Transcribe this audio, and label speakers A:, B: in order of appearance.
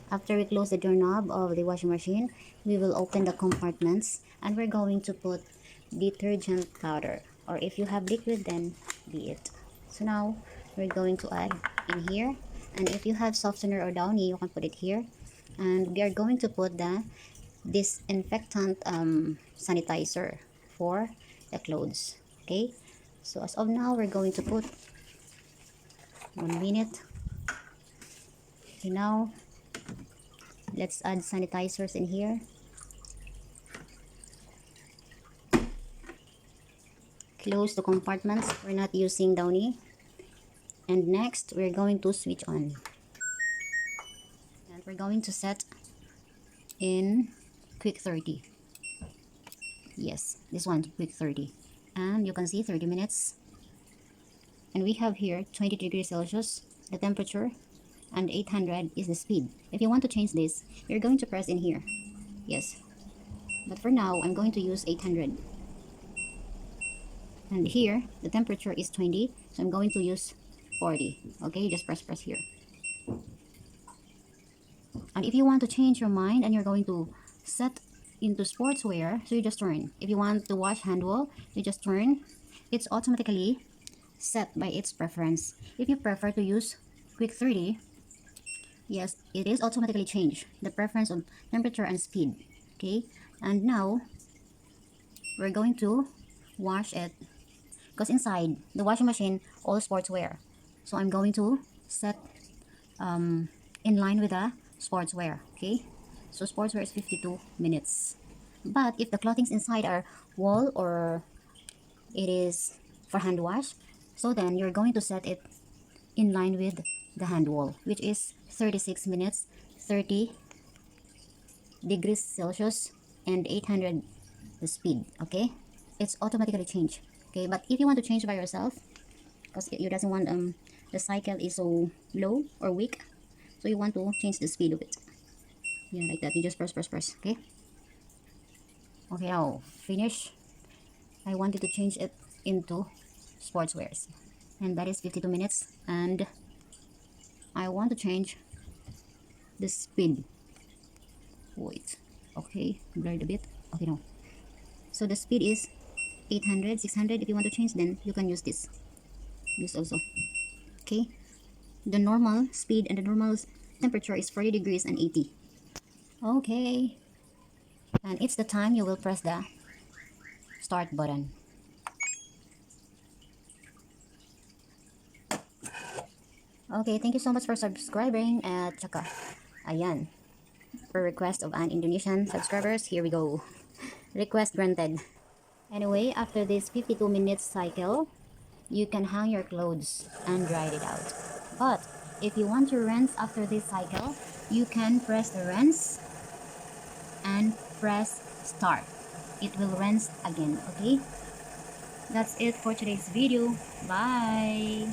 A: After we close the doorknob of the washing machine, we will open the compartments and we're going to put detergent powder, or if you have liquid, then be it. So now we're going to add in here, and if you have softener or downy, you can put it here. And we are going to put the disinfectant sanitizer for the clothes. Okay, so as of now, we're going to put 1 minute. Okay, now let's add sanitizers in here. Close the compartments. We're not using downy. And next, we're going to switch on. And we're going to set in quick 30. Yes, this one, quick 30. And you can see 30 minutes. And we have here 20 degrees Celsius, the temperature, and 800 is the speed. If you want to change this, you're going to press in here. Yes. But for now, I'm going to use 800. And here, the temperature is 20, so I'm going to use 40. Okay, just press here. And if you want to change your mind and you're going to set into sportswear, so you just turn. If you want to wash handwool, you just turn. It's automatically set by its preference. If you prefer to use quick 30, yes, it is automatically changed the preference of temperature and speed. Okay, and now we're going to wash it, because inside the washing machine all sportswear, so I'm going to set in line with the sportswear. Okay, so sportswear is 52 minutes, but if the clothings inside are wool or it is for hand wash, so then you're going to set it in line with the hand wool, which is 36 minutes, 30 degrees Celsius, and 800 the speed. Okay, it's automatically changed. Okay, but if you want to change by yourself, because you doesn't want the cycle is so low or weak, so you want to change the speed of it. Yeah, like that. You just press. Okay, now finish. I wanted to change it into sportswears, and that is 52 minutes, and I want to change the speed. Wait, okay, blurred a bit. Okay, no, so the speed is 800, 600. If you want to change, then you can use this also. Okay, the normal speed and the normal temperature is 40 degrees and 80. Okay, and it's the time you will press the start button. Okay, thank you so much for subscribing at saka ayan, per request of an Indonesian subscribers, here we go. Request granted. Anyway, after this 52 minutes cycle, you can hang your clothes and dry it out. But if you want to rinse after this cycle, you can press the rinse and press start. It will rinse again. Okay, that's it for today's video. Bye.